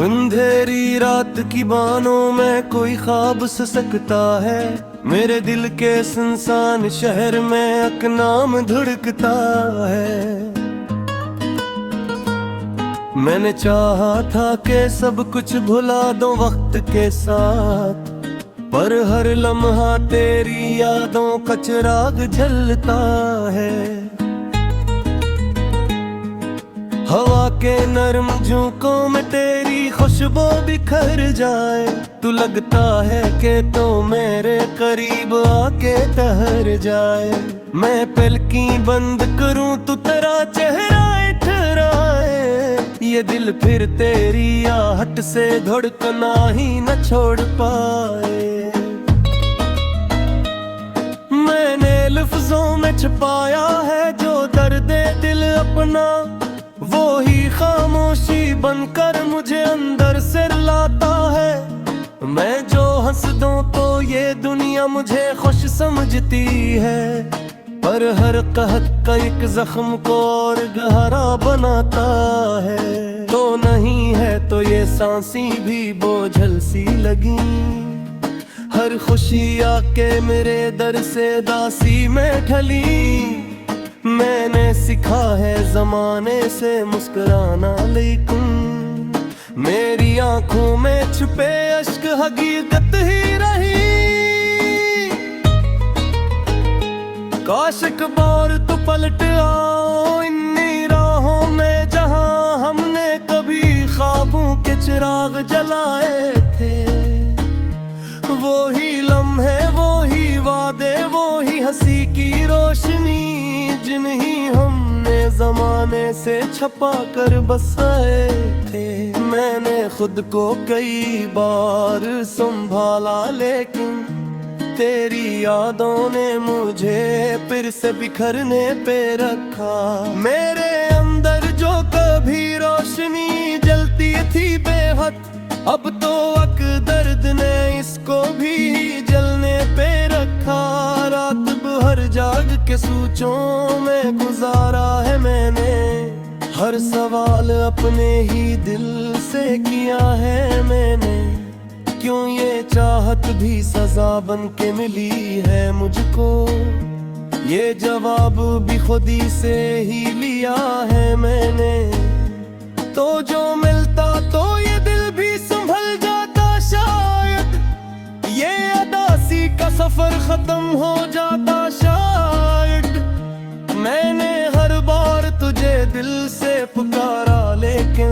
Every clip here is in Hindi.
अंधेरी रात की बानों में कोई ख्वाब सा सकता है। मेरे दिल के सुनसान शहर में एक नाम धुड़कता है। मैंने चाहा था कि सब कुछ भुला दो वक्त के साथ, पर हर लम्हा तेरी यादों का चिराग जलता है। हवा के नरम झोंकों में तेरी खुशबू बिखर जाए, तू लगता है कि तो मेरे करीब आके ठहर जाए। मैं पलकी बंद करूं तू तेरा चेहरा इठराए, ये दिल फिर तेरी आहट से धड़कना ही न छोड़ पाए। मैंने लफ्जों में छुपाया है जो दर्द दिल अपना, वो ही खामोशी बनकर मुझे अंदर से रुलाता है। मैं जो हंस दूं तो ये दुनिया मुझे खुश समझती है, पर हर कहत का एक जख्म को और गहरा बनाता है। तो नहीं है तो ये सांसी भी बोझल सी लगी, हर खुशी आके मेरे दर से दासी में ढली। मैंने सीखा है जमाने से मुस्कुराना, लेकिन मेरी आंखों में छुपे अश्क हकीकत ही रही। काश एक बार तो पलट आओ इन्हीं राहों में जहां हमने कभी ख्वाबों के चिराग जलाए थे। वो ही लम्हे, वो ही वादे, वो ही हंसी की रोशनी, जिन्हीं हमने जमाने से छपा कर बसाए थे। मैंने खुद को कई बार संभाला, लेकिन तेरी यादों ने मुझे फिर से बिखरने पे रखा। मेरे अंदर जो कभी रोशनी जलती थी बेहद, अब तो अक दर्द ने इसको भी जलने पे रखा। रात भर जाग के सोचों में गुजारा है मैंने, हर सवाल अपने ही दिल से किया है मैंने। क्यों ये चाहत भी सजा बन के मिली है मुझको, ये जवाब भी खुदी से ही लिया है मैंने। तो जो मिलता तो ये दिल भी संभल जाता शायद, ये अदासी का सफर खत्म हो जाता शायद। मैंने हर बार तुझे दिल से पुकारा, लेकिन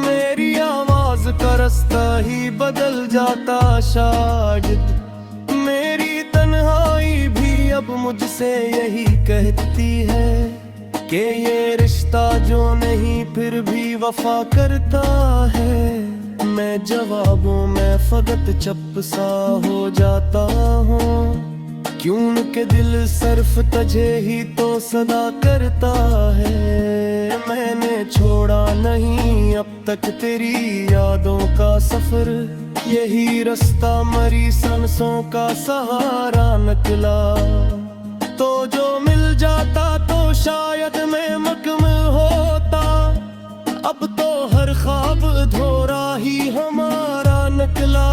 मेरी आवाज का रास्ता ही बदल जाता शायद। मेरी तन्हाई भी अब मुझसे यही कहती है कि ये रिश्ता जो नहीं फिर भी वफा करता है। मैं जवाबों में फकत चप सा हो जाता हूँ, क्यों के दिल सिर्फ तुझे ही तो सदा करता है। मैंने छोड़ा नहीं अब तक तेरी यादों का सफर, यही रास्ता मरी सांसों का सहारा निकला। तो जो मिल जाता तो शायद मैं मुकम्मल होता, अब तो हर ख्वाब अधूरा ही हमारा निकला।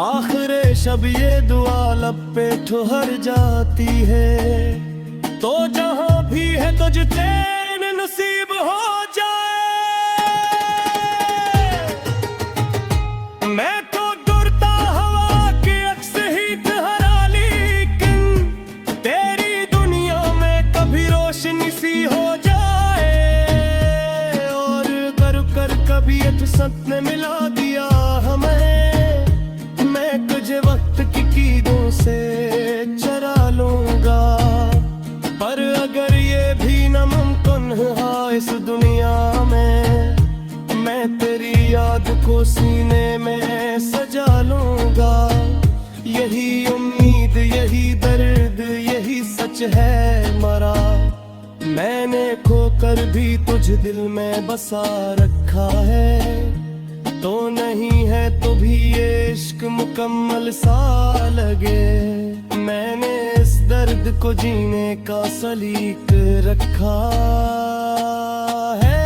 आखिर शब ये दुआ लब पे ठहर जाती है, तो जहां भी है तुझ चैन नसीब हो जाए। मैं तो दुरता हवा के अक्स ही ठहरा, लेकिन तेरी दुनिया में कभी रोशनी सी हो जाए। और कर कर कभी एक सपने मिला दिया हमें, मैं तुझे वक्त की कीदों से चरा लूंगा। पर अगर ये भी नामुमकिन है इस दुनिया में, मैं तेरी याद को सीने में सजा लूंगा। यही उम्मीद, यही दर्द, यही सच है मरा। मैंने खोकर भी तुझ दिल में बसा रखा है, तो नहीं है तो भी ये इश्क मुकम्मल सा लगे। मैंने इस दर्द को जीने का सलीक रखा है।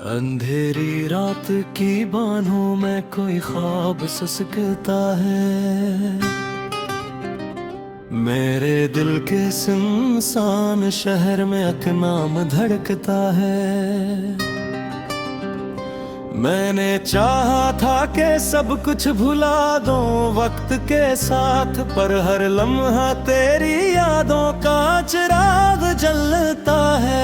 अंधेरी रात की बाहों में कोई ख्वाब सुसकता है, मेरे दिल के सुनसान शहर में अकनाम धड़कता है। मैंने चाहा था कि सब कुछ भुला दूं वक्त के साथ, पर हर लम्हा तेरी यादों का चिराग जलता है।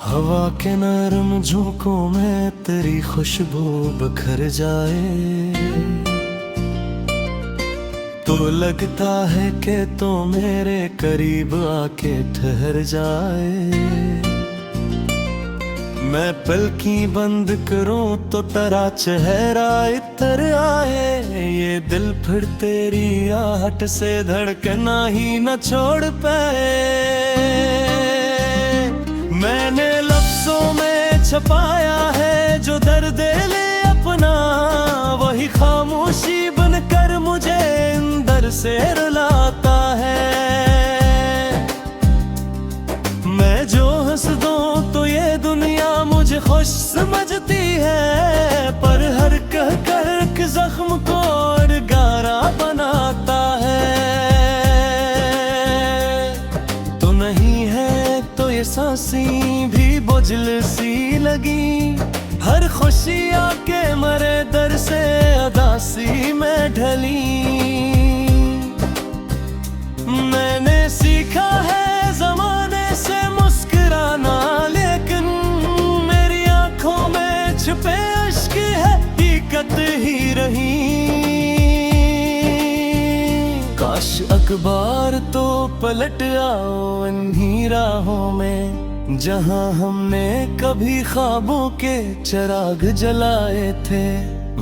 हवा के नरम झोंकों में तेरी खुशबू बखर जाए, तो लगता है कि तो मेरे करीब आके ठहर जाए। मैं पलकी बंद करूं तो तेरा चेहरा इतर आए, ये दिल फिर तेरी आहट से धड़कना ही न छोड़ पाए। मैंने लफ्जों में छपाया है जो दर्द ले अपना, वही खामोशी बनकर मुझे अंदर से रुलाता है। मैं जो हंस दूं तो ये दुनिया मुझे खुश समझती है, पर हर कह कर के जख्म को और गारा बनाता है। तो नहीं है तो ये सांसें भी बोझल सी लगी, हर खुशी आके मरे दर से उदासी में ढली। मैंने सीखा है ज़माने से मुस्कुराना, लेकिन मेरी आंखों में छुपे अश्क है हकीकत ही रही। काश अखबार तो पलट आओ इन्हीं राहों में, जहां हमने कभी ख्वाबों के चिराग जलाए थे।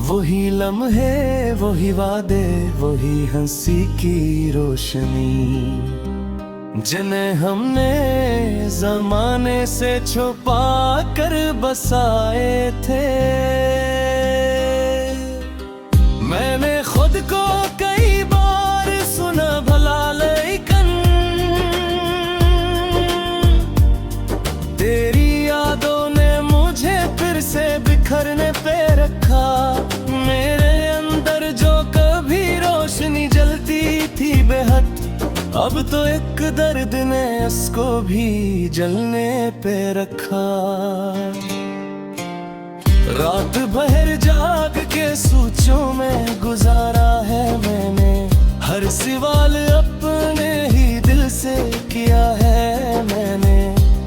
वही लम्हे, वही वादे, वही हंसी की रोशनी, जिन्हें हमने जमाने से छुपा कर बसाए थे। मैंने खुद को कई बार सुना भला, लेकिन तेरी यादों ने मुझे फिर से बिखरने पे रखा। मेरे अंदर जो कभी रोशनी जलती थी बेहद, अब तो एक दर्द ने उसको भी जलने पे रखा। रात भर जाग के सोचों में गुजारा है मैंने, हर सवाल अपने ही दिल से किया है मैंने।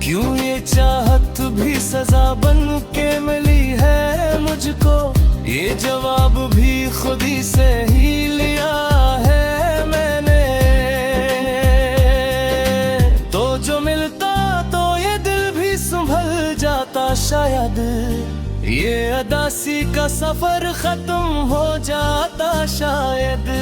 क्यों ये चाहत भी सजा बन के मिली है मुझको, ये जवाब भी खुदी से ही लिया है मैंने। तो जो मिलता तो ये दिल भी संभल जाता शायद, ये अदासी का सफर खत्म हो जाता शायद।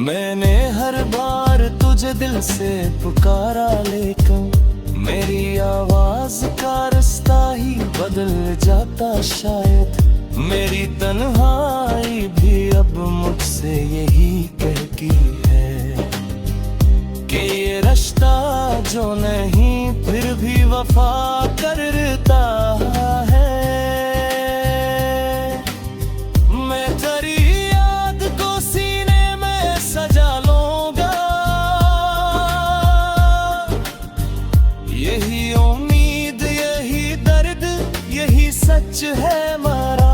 मैंने हर बार तुझे दिल से पुकारा, लेकिन मेरी आवाज का रास्ता ही बदल जाता शायद। मेरी तन्हाई भी अब मुझसे यही कहती है कि ये रिश्ता जो नहीं फिर भी वफा करता है। मैं तेरी याद को सीने में सजा लूंगा, यही उम्मीद, यही दर्द, यही सच है हमारा।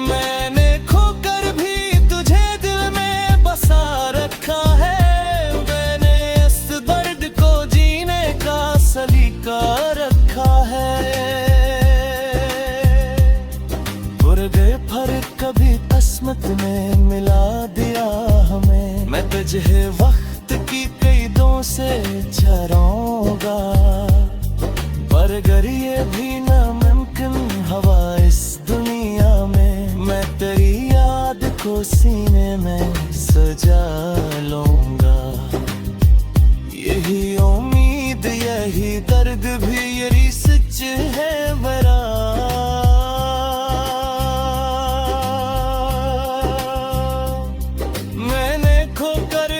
मैंने खोकर भी तुझे दिल में बसा रखा है, मैंने इस दर्द को जीने का सलीका रखा है। बुर गए फर्क कभी किस्मत ने मिला दिया हमें, मैं तुझे वक्त की कैदों से छड़ाऊंगा। पर अगर ये भी नामुमकिन हवा इस दुनिया में, मैं तेरी याद को सीने में सजा लूंगा। यही उम्मीद, यही दर्द भी यही सच है मेरा। मैंने खोकर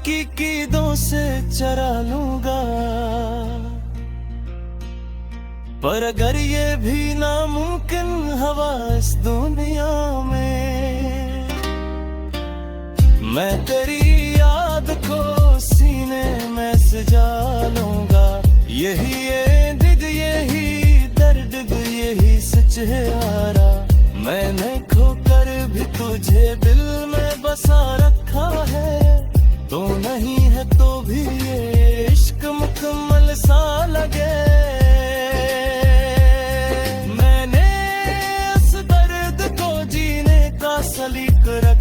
की कीदों से चरा लूंगा। पर अगर ये भी नामुमकिन हवा इस दुनिया में, मैं तेरी याद को सीने में सजा लूंगा। यही ये दिद, यही दर्द, यही सच है यारा। मैंने खोकर भी तुझे दिल में बसा रखा है, तो नहीं है तो भी ये इश्क मुकम्मल सा लगे। मैंने इस दर्द को जीने का सलीका